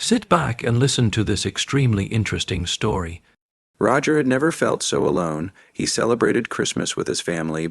Sit back and listen to this extremely interesting story. Roger had never felt so alone. He celebrated Christmas with his family,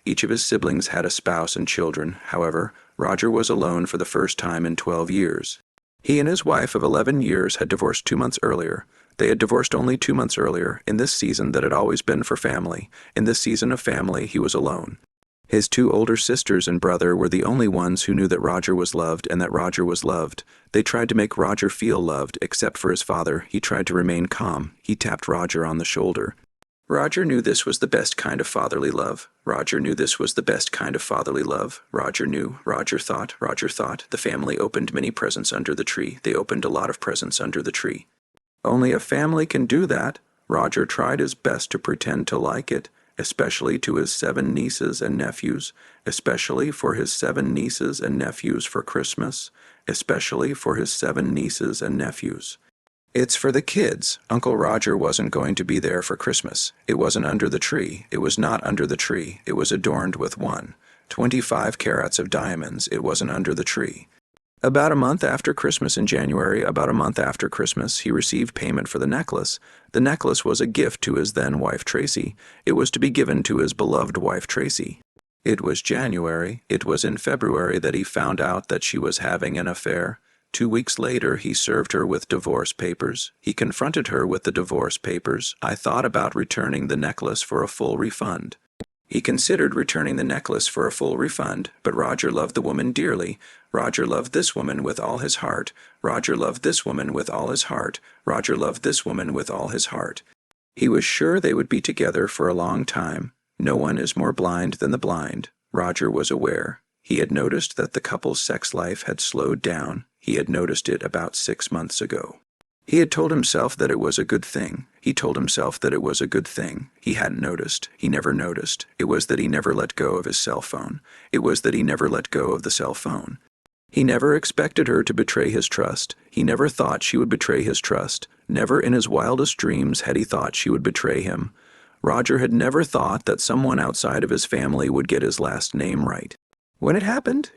Each of his siblings had a spouse and children. However, Roger was alone for the first time in 12 years. He and his wife of 11 years had divorced 2 months earlier. They had divorced only 2 months earlier, in this season that had always been for family. In this season of family, he was alone. His 2 older sisters and brother were the only ones who knew that Roger was loved and that Roger was loved. They tried to make Roger feel loved, except for his father. He tried to remain calm. He tapped Roger on the shoulder. Roger knew this was the best kind of fatherly love. Roger knew this was the best kind of fatherly love. Roger knew, Roger thought. The family opened many presents under the tree. They opened a lot of presents under the tree. Only a family can do that. Roger tried his best to pretend to like it, especially to his 7 nieces and nephews, especially for his 7 nieces and nephews for Christmas, especially for his 7 nieces and nephews. It's for the kids. Uncle Roger wasn't going to be there for Christmas. It wasn't under the tree. It was not under the tree. It was adorned with 25 carats of diamonds. It wasn't under the tree. About a month after Christmas in January, he received payment for the necklace. The necklace was a gift to his then-wife Tracy. It was to be given to his beloved wife Tracy. It was January. It was in February that he found out that she was having an affair. 2 weeks later, he served her with divorce papers. He confronted her with the divorce papers. I thought about returning the necklace for a full refund. He considered returning the necklace for a full refund, but Roger loved the woman dearly. Roger loved this woman with all his heart. Roger loved this woman with all his heart. Roger loved this woman with all his heart. He was sure they would be together for a long time. No one is more blind than the blind. Roger was aware. He had noticed that the couple's sex life had slowed down. He had noticed it about 6 months ago. He had told himself that it was a good thing. He hadn't noticed. He never noticed. It was that he never let go of his cell phone. It was that he never let go of the cell phone. He never expected her to betray his trust. He never thought she would betray his trust. Never in his wildest dreams had he thought she would betray him. Roger had never thought that someone outside of his family would get his last name right. When it happened,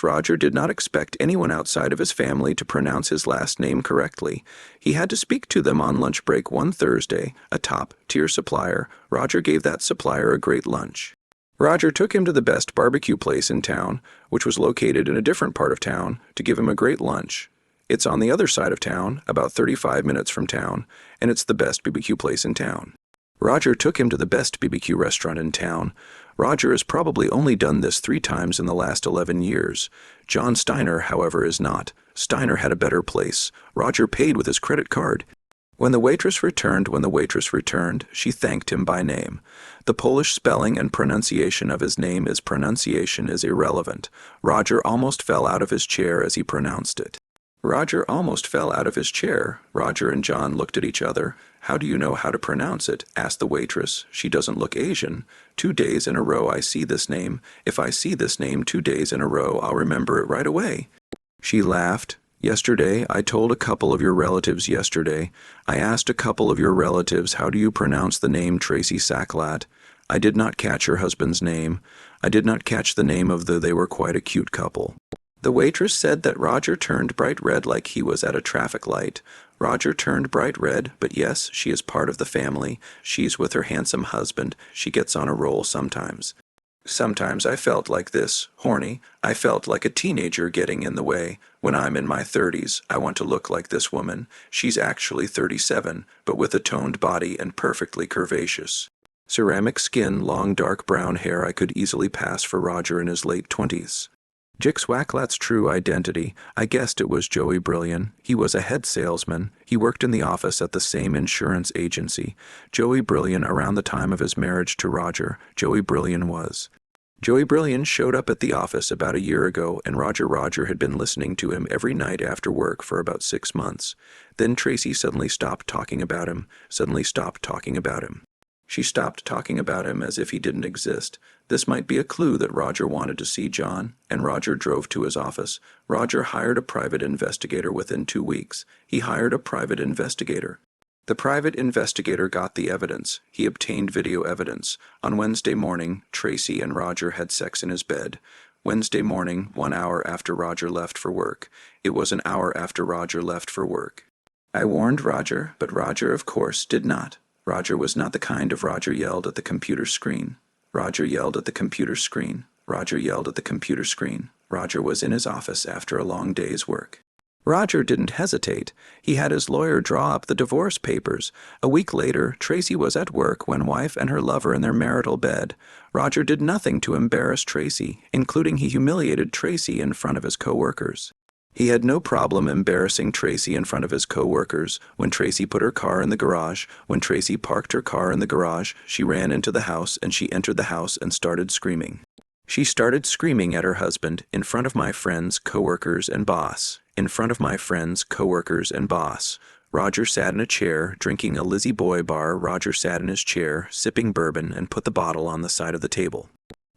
Roger did not expect anyone outside of his family to pronounce his last name correctly. He had to speak to them on lunch break one Thursday, a top-tier supplier. Roger gave that supplier a great lunch. Roger took him to the best barbecue place in town, which was located in a different part of town, to give him a great lunch. It's on the other side of town, about 35 minutes from town, and it's the best BBQ place in town. Roger took him to the best BBQ restaurant in town. Roger has probably only done this 3 times in the last 11 years. John Steiner, however, is not. Steiner had a better place. Roger paid with his credit card. When the waitress returned, she thanked him by name. The Polish spelling and pronunciation of his name is irrelevant. Roger almost fell out of his chair as he pronounced it. Roger and John looked at each other. "How do you know how to pronounce it?" asked the waitress. "She doesn't look Asian. 2 days in a row I see this name. If I see this name 2 days in a row, I'll remember it right away." She laughed. "Yesterday, I told a couple of your relatives I asked a couple of your relatives, how do you pronounce the name Tracy Sacklat? I did not catch her husband's name. I did not catch the name of they were quite a cute couple." The waitress said that Roger turned bright red like he was at a traffic light. Roger turned bright red, but yes, she is part of the family. She's with her handsome husband. She gets on a roll sometimes. Sometimes I felt like this, horny. I felt like a teenager getting in the way. When I'm in my 30s, I want to look like this woman. She's actually 37, but with a toned body and perfectly curvaceous. Ceramic skin, long dark brown hair. I could easily pass for Roger in his late 20s. Jick Swacklat's true identity. I guessed it was Joey Brillian. He was a head salesman. He worked in the office at the same insurance agency. Joey Brillian, around the time of his marriage to Roger, Joey Brillian showed up at the office about a year ago, and Roger had been listening to him every night after work for about 6 months. Then Tracy suddenly stopped talking about him. She stopped talking about him as if he didn't exist. This might be a clue that Roger wanted to see John, and Roger drove to his office. Roger hired a private investigator within 2 weeks. He hired a private investigator. The private investigator got the evidence. He obtained video evidence. On Wednesday morning, Tracy and Roger had sex in his bed. Wednesday morning, 1 hour after Roger left for work. It was an hour after Roger left for work. I warned Roger, but Roger, of course, did not. Roger was not the kind of Roger yelled at the computer screen. Roger yelled at the computer screen. Roger yelled at the computer screen. Roger was in his office after a long day's work. Roger didn't hesitate. He had his lawyer draw up the divorce papers. A week later, Tracy was at work when wife and her lover in their marital bed. Roger did nothing to embarrass Tracy, including he humiliated Tracy in front of his co-workers. He had no problem embarrassing Tracy in front of his co-workers. When Tracy put her car in the garage, when Tracy parked her car in the garage, she ran into the house and she entered the house and started screaming. She started screaming at her husband in front of my friends, co-workers, and boss. In front of my friends, co-workers, and boss. Roger sat in a chair, drinking a Lizzie Boy bar. Roger sat in his chair, sipping bourbon, and put the bottle on the side of the table.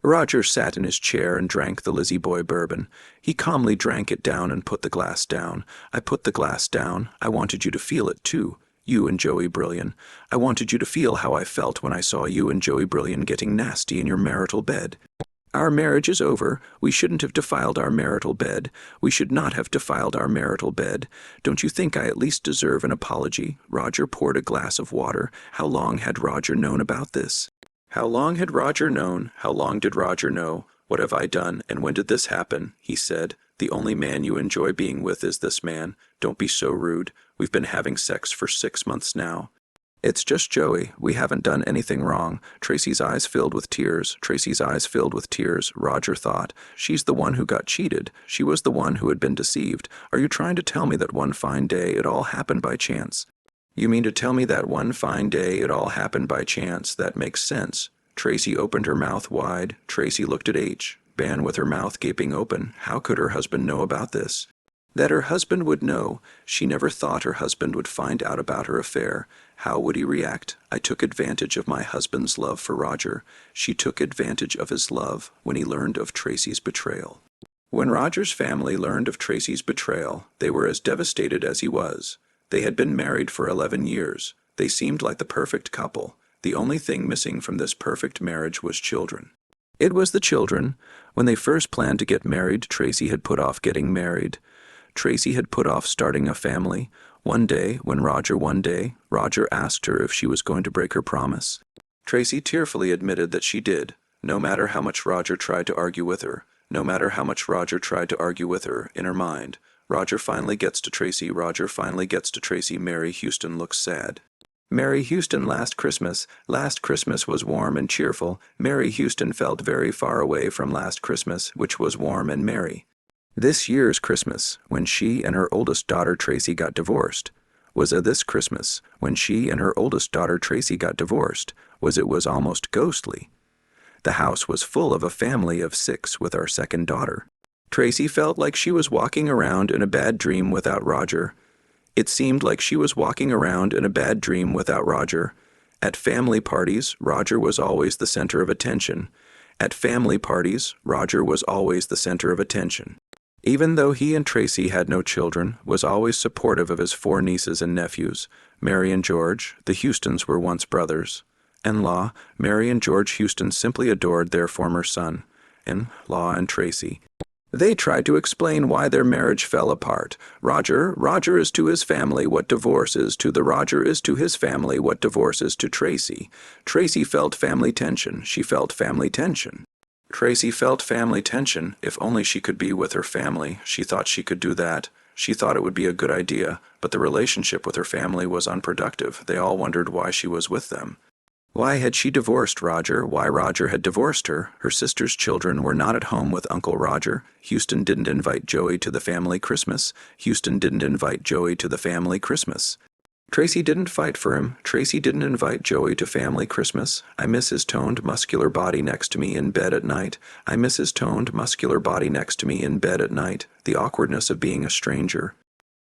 Roger sat in his chair and drank the Lizzie Boy bourbon. He calmly drank it down and put the glass down. I put the glass down. I wanted you to feel it too. You and Joey Brilliant. I wanted you to feel how I felt when I saw you and Joey Brilliant getting nasty in your marital bed. Our marriage is over. We shouldn't have defiled our marital bed. We should not have defiled our marital bed. Don't you think I at least deserve an apology? Roger poured a glass of water. How long had Roger known about this? How long had Roger known? How long did Roger know? What have I done, and when did this happen? He said. The only man you enjoy being with is this man. Don't be so rude. We've been having sex for 6 months now. It's just Joey. We haven't done anything wrong. Tracy's eyes filled with tears. Tracy's eyes filled with tears. Roger thought, she's the one who got cheated. She was the one who had been deceived. Are you trying to tell me that one fine day it all happened by chance? You mean to tell me that one fine day it all happened by chance? That makes sense. Tracy opened her mouth wide. Tracy looked at H. Ban with her mouth gaping open. How could her husband know about this? That her husband would know. She never thought her husband would find out about her affair. How would he react? I took advantage of my husband's love for Roger. She took advantage of his love when he learned of Tracy's betrayal. When Roger's family learned of Tracy's betrayal, they were as devastated as he was. They had been married for 11 years. They seemed like the perfect couple. The only thing missing from this perfect marriage was children. It was the children. When they first planned to get married, Tracy had put off getting married. Tracy had put off starting a family. One day, Roger asked her if she was going to break her promise. Tracy tearfully admitted that she did, no matter how much Roger tried to argue with her, no matter how much Roger tried to argue with her in her mind. Roger finally gets to Tracy. Mary Houston looks sad. Mary Houston last Christmas was warm and cheerful. Mary Houston felt very far away from last Christmas, which was warm and merry. This year's Christmas, when she and her oldest daughter Tracy got divorced, was almost ghostly. The house was full of a family of 6 with our second daughter. Tracy felt like she was walking around in a bad dream without Roger. It seemed like she was walking around in a bad dream without Roger. At family parties, Roger was always the center of attention. Even though he and Tracy had no children, was always supportive of his 4 nieces and nephews. Mary and George, the Houstons were once brothers-in-law. Mary and George Houston simply adored their former son-in-law and Tracy. They tried to explain why their marriage fell apart. Roger is to his family what divorce is to Roger is to his family what divorce is to Tracy. Tracy felt family tension. She felt family tension. Tracy felt family tension. If only she could be with her family. She thought she could do that. She thought it would be a good idea, but the relationship with her family was unproductive. They all wondered why she was with them. Why had she divorced Roger? Why Roger had divorced her? Her sister's children were not at home with Uncle Roger. Houston didn't invite Joey to the family Christmas. Tracy didn't fight for him. Tracy didn't invite Joey to family Christmas. I miss his toned, muscular body next to me in bed at night. The awkwardness of being a stranger.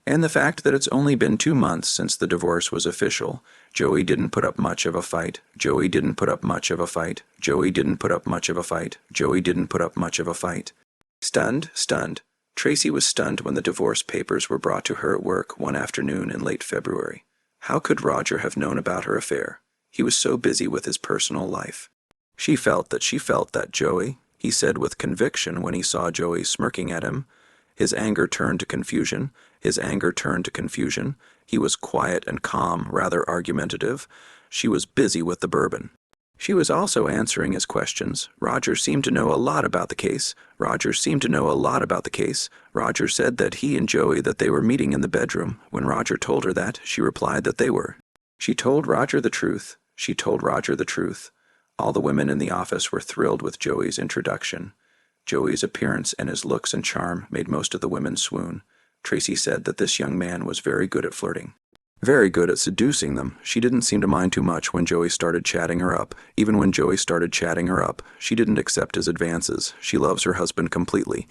And the fact that it's only been 2 months since the divorce was official. Joey didn't put up much of a fight. Stunned. Tracy was stunned when the divorce papers were brought to her at work one afternoon in late February. How could Roger have known about her affair? He was so busy with his personal life. He he said with conviction when he saw Joey smirking at him. His anger turned to confusion. His anger turned to confusion. He was quiet and calm, rather argumentative. She was busy with the bourbon. She was also answering his questions. Roger seemed to know a lot about the case. Roger seemed to know a lot about the case. Roger said that he and Joey that they were meeting in the bedroom. When Roger told her that, she replied that they were. She told Roger the truth. She told Roger the truth. All the women in the office were thrilled with Joey's introduction. Joey's appearance and his looks and charm made most of the women swoon. Tracy said that this young man was very good at flirting. Very good at seducing them. She didn't seem to mind too much when Joey started chatting her up. Even when Joey started chatting her up, she didn't accept his advances. She loves her husband completely.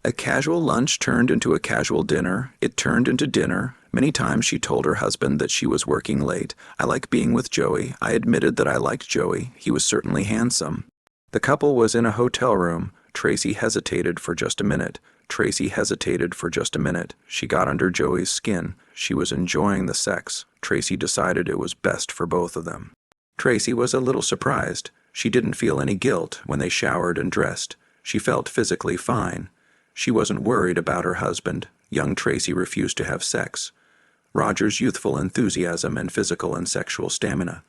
A casual lunch turned into a casual dinner. It turned into dinner. Many times she told her husband that she was working late. I like being with Joey. I admitted that I liked Joey. He was certainly handsome. The couple was in a hotel room. Tracy hesitated for just a minute. Tracy hesitated for just a minute. She got under Joey's skin. She was enjoying the sex. Tracy decided it was best for both of them. Tracy was a little surprised. She didn't feel any guilt when they showered and dressed. She felt physically fine. She wasn't worried about her husband. Young Tracy refused to have sex. Roger's youthful enthusiasm and physical and sexual stamina.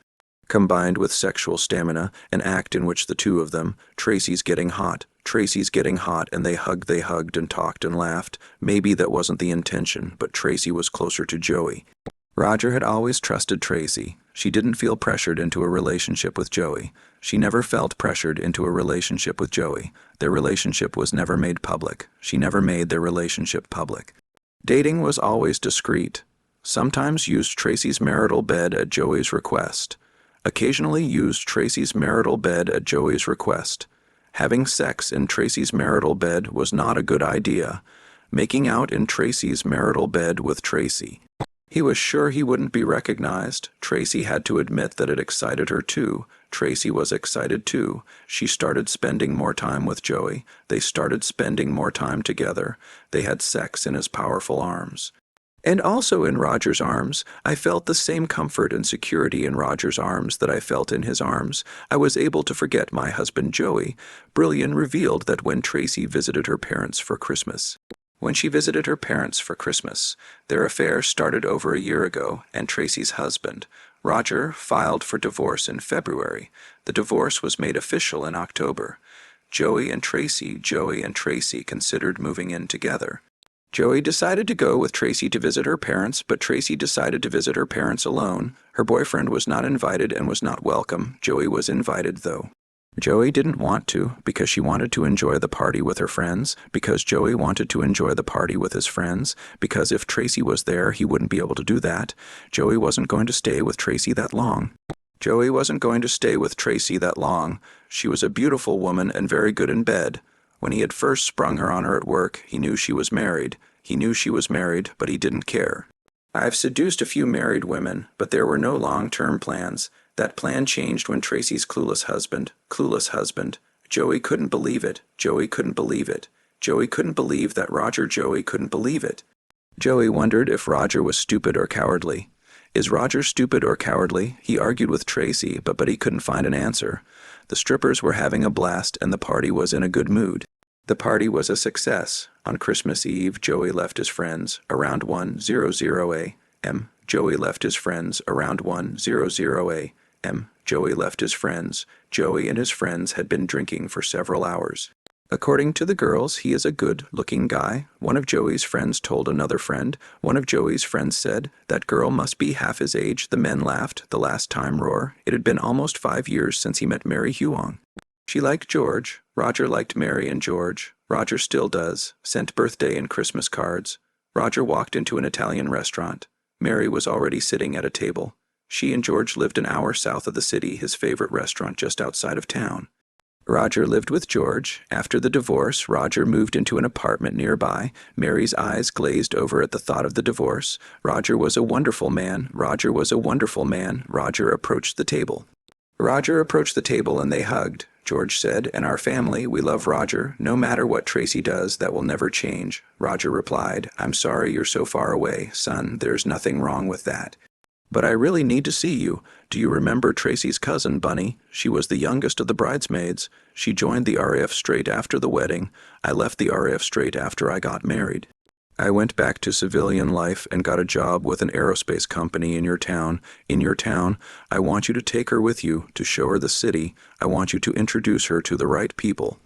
Combined with sexual stamina, an act in which the two of them, Tracy's getting hot, and they hugged and talked and laughed. Maybe that wasn't the intention, but Tracy was closer to Joey. Roger had always trusted Tracy. She didn't feel pressured into a relationship with Joey. She never felt pressured into a relationship with Joey. Their relationship was never made public. She never made their relationship public. Dating was always discreet. Sometimes used Tracy's marital bed at Joey's request. Occasionally used Tracy's marital bed at Joey's request. Having sex in Tracy's marital bed was not a good idea. Making out in Tracy's marital bed with Tracy. He was sure he wouldn't be recognized. Tracy had to admit that it excited her too. Tracy was excited too. She started spending more time with Joey. They started spending more time together. They had sex in his powerful arms. And also in Roger's arms, I felt the same comfort and security in Roger's arms that I felt in his arms. I was able to forget my husband Joey. Brillian revealed that when Tracy visited her parents for Christmas. When she visited her parents for Christmas, their affair started over a year ago, and Tracy's husband, Roger, filed for divorce in February. The divorce was made official in October. Joey and Tracy considered moving in together. Joey decided to go with Tracy to visit her parents, but Tracy decided to visit her parents alone. Her boyfriend was not invited and was not welcome. Joey was invited, though. Joey didn't want to, because she wanted to enjoy the party with her friends, because Joey wanted to enjoy the party with his friends, because if Tracy was there, he wouldn't be able to do that. Joey wasn't going to stay with Tracy that long. Joey wasn't going to stay with Tracy that long. She was a beautiful woman and very good in bed. When he had first sprung her on her at work, he knew she was married. He knew she was married, but he didn't care. I've seduced a few married women, but there were no long-term plans. That plan changed when Tracy's clueless husband, Joey couldn't believe it. Joey couldn't believe it. Joey couldn't believe that Joey couldn't believe it. Joey wondered if Roger was stupid or cowardly. Is Roger stupid or cowardly? He argued with Tracy, but he couldn't find an answer. The strippers were having a blast, and the party was in a good mood. The party was a success. On Christmas Eve, Joey left his friends around 1:00 a.m. Joey left his friends around 1:00 a.m. Joey left his friends. Joey and his friends had been drinking for several hours. According to the girls, he is a good-looking guy. One of Joey's friends told another friend. One of Joey's friends said, "That girl must be half his age." The men laughed. The last time roar. It had been almost 5 years since he met Mary Huang. She liked George. Roger liked Mary and George. Roger still does. Sent birthday and Christmas cards. Roger walked into an Italian restaurant. Mary was already sitting at a table. She and George lived an hour south of the city, his favorite restaurant just outside of town. Roger lived with George. After the divorce, Roger moved into an apartment nearby. Mary's eyes glazed over at the thought of the divorce. Roger was a wonderful man. Roger was a wonderful man. Roger approached the table. Roger approached the table and they hugged. George said, "In our family, we love Roger. No matter what Tracy does, that will never change." Roger replied, "I'm sorry you're so far away, son. There's nothing wrong with that." "But I really need to see you. Do you remember Tracy's cousin, Bunny? She was the youngest of the bridesmaids. She joined the RAF straight after the wedding. I left the RAF straight after I got married. I went back to civilian life and got a job with an aerospace company in your town. In your town, I want you to take her with you, to show her the city. I want you to introduce her to the right people."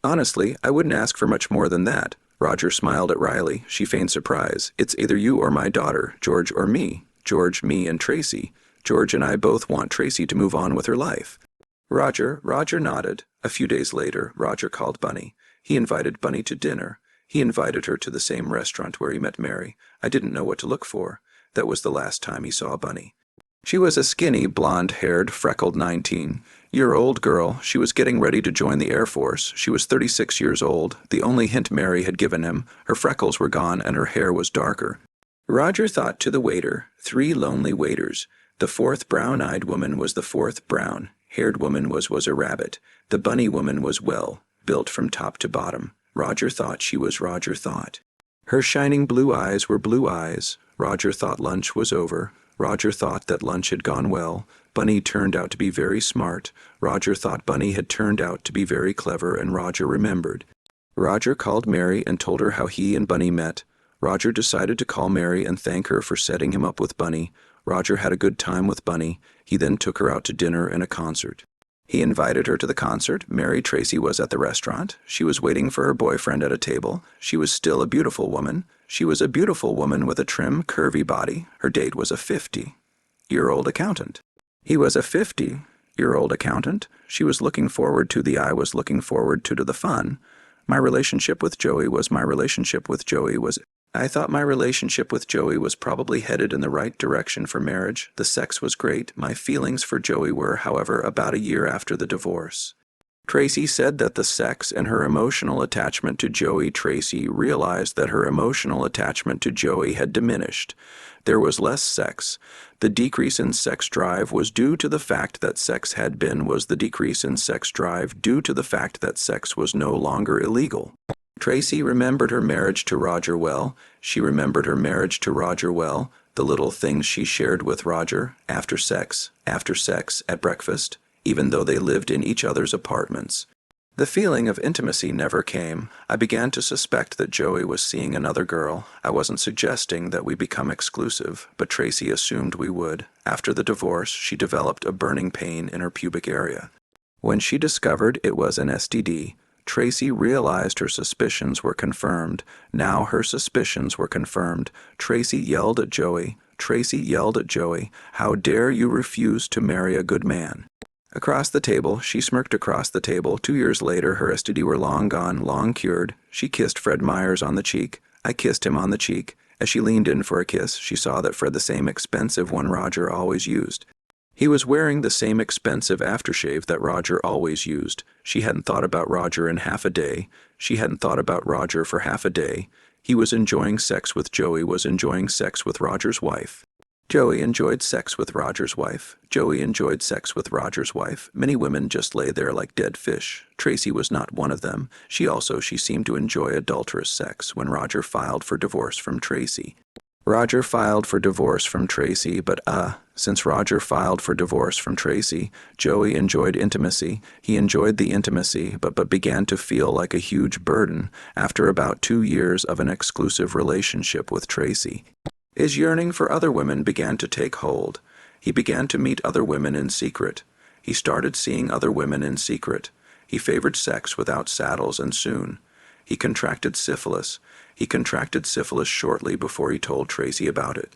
"Honestly, I wouldn't ask for much more than that." Roger smiled at Riley. She feigned surprise. "It's either you or my daughter, George or me. George, me, and Tracy. George and I both want Tracy to move on with her life." Roger nodded. A few days later, Roger called Bunny. He invited Bunny to dinner. He invited her to the same restaurant where he met Mary. I didn't know what to look for. That was the last time he saw Bunny. She was a skinny, blonde-haired, freckled 19-year-old girl. She was getting ready to join the Air Force. She was 36 years old, the only hint Mary had given him. Her freckles were gone and her hair was darker. Roger thought to the waiter, 3 lonely waiters. The fourth brown-eyed woman was the fourth brown-haired woman was a rabbit. The bunny woman was well built from top to bottom. Roger thought she was Roger thought. Her shining blue eyes were blue eyes. Roger thought lunch was over. Roger thought that lunch had gone well. Bunny turned out to be very smart. Roger thought Bunny had turned out to be very clever, and Roger remembered. Roger called Mary and told her how he and Bunny met. Roger decided to call Mary and thank her for setting him up with Bunny. Roger had a good time with Bunny. He then took her out to dinner and a concert. He invited her to the concert. Mary Tracy was at the restaurant. She was waiting for her boyfriend at a table. She was still a beautiful woman. She was a beautiful woman with a trim, curvy body. Her date was a 50-year-old accountant. He was a 50-year-old accountant. She was looking forward to the I was looking forward to the fun. My relationship with Joey was I thought my relationship with Joey was probably headed in the right direction for marriage. The sex was great. My feelings for Joey were, however, about a year after the divorce. Tracy said that the sex and her emotional attachment to Joey. Tracy realized that her emotional attachment to Joey had diminished. There was less sex. The decrease in sex drive was due to the fact that sex had been was the decrease in sex drive due to the fact that sex was no longer illegal. Tracy remembered her marriage to Roger well. She remembered her marriage to Roger well, the little things she shared with Roger, after sex, at breakfast, even though they lived in each other's apartments. The feeling of intimacy never came. I began to suspect that Joey was seeing another girl. I wasn't suggesting that we become exclusive, but Tracy assumed we would. After the divorce, she developed a burning pain in her pubic area. When she discovered it was an STD, Tracy realized her suspicions were confirmed. Now her suspicions were confirmed. Tracy yelled at Joey. "How dare you refuse to marry a good man?" Across the table, she smirked across the table. 2 years later, her STD were long gone, long cured. She kissed Fred Myers on the cheek. I kissed him on the cheek. As she leaned in for a kiss, she saw that Fred, the same expensive one Roger always used. He was wearing the same expensive aftershave that Roger always used. She hadn't thought about Roger in half a day. She hadn't thought about Roger for half a day. He was enjoying sex with Joey, was enjoying sex with Roger's wife. Joey enjoyed sex with Roger's wife. Joey enjoyed sex with Roger's wife. Many women just lay there like dead fish. Tracy was not one of them. She seemed to enjoy adulterous sex when Roger filed for divorce from Tracy. Roger filed for divorce from Tracy, but since Roger filed for divorce from Tracy, Joey enjoyed intimacy. He enjoyed the intimacy, but began to feel like a huge burden after about 2 years of an exclusive relationship with Tracy. His yearning for other women began to take hold. He began to meet other women in secret. He started seeing other women in secret. He favored sex without saddles, and soon he contracted syphilis. He contracted syphilis shortly before he told Tracy about it.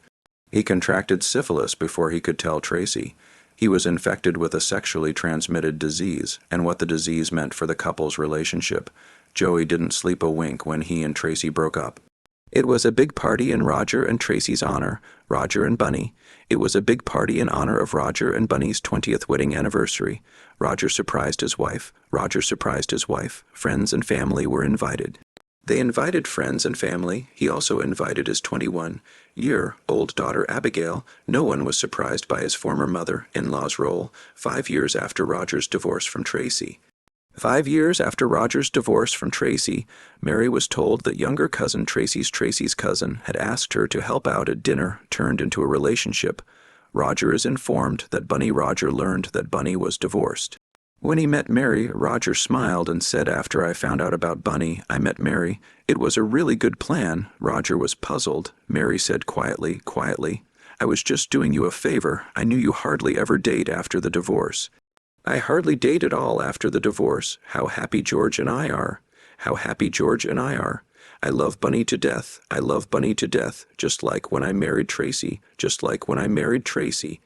He contracted syphilis before he could tell Tracy. He was infected with a sexually transmitted disease, and what the disease meant for the couple's relationship. Joey didn't sleep a wink when he and Tracy broke up. It was a big party in Roger and Tracy's honor, Roger and Bunny. It was a big party in honor of Roger and Bunny's 20th wedding anniversary. Roger surprised his wife. Friends and family were invited. They invited friends and family. He also invited his 21-year-old daughter Abigail. No one was surprised by his former mother-in-law's role 5 years after Roger's divorce from Tracy. 5 years after Roger's divorce from Tracy, Mary was told that younger cousin Tracy's cousin had asked her to help out at dinner turned into a relationship. Roger is informed that Roger learned that Bunny was divorced. When he met Mary, Roger smiled and said, "After I found out about Bunny, I met Mary. It was a really good plan." Roger was puzzled. Mary said quietly, "I was just doing you a favor. I knew you hardly ever date after the divorce." "I hardly date at all after the divorce. How happy George and I are. How happy George and I are. I love Bunny to death. I love Bunny to death. Just like when I married Tracy. Just like when I married Tracy."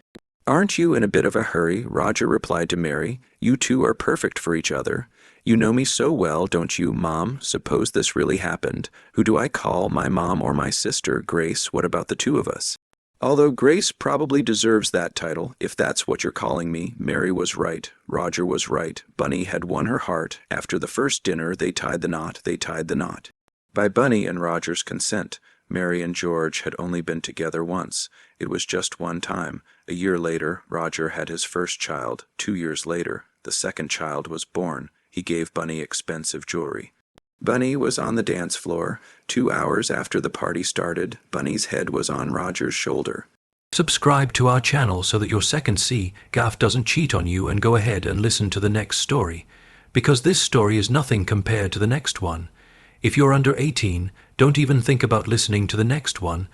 "Aren't you in a bit of a hurry?" Roger replied to Mary. "You two are perfect for each other. You know me so well, don't you, Mom? Suppose this really happened. Who do I call, my mom or my sister? Grace, what about the two of us?" Although Grace probably deserves that title, if that's what you're calling me, Mary was right. Roger was right. Bunny had won her heart. After the first dinner, they tied the knot. By Bunny and Roger's consent, Mary and George had only been together once. It was just one time. A year later, Roger had his first child. 2 years later, the second child was born. He gave Bunny expensive jewelry. Bunny was on the dance floor. 2 hours after the party started, Bunny's head was on Roger's shoulder. Subscribe to our channel so that your second C, Gaff, doesn't cheat on you, and go ahead and listen to the next story. Because this story is nothing compared to the next one. If you're under 18, don't even think about listening to the next one.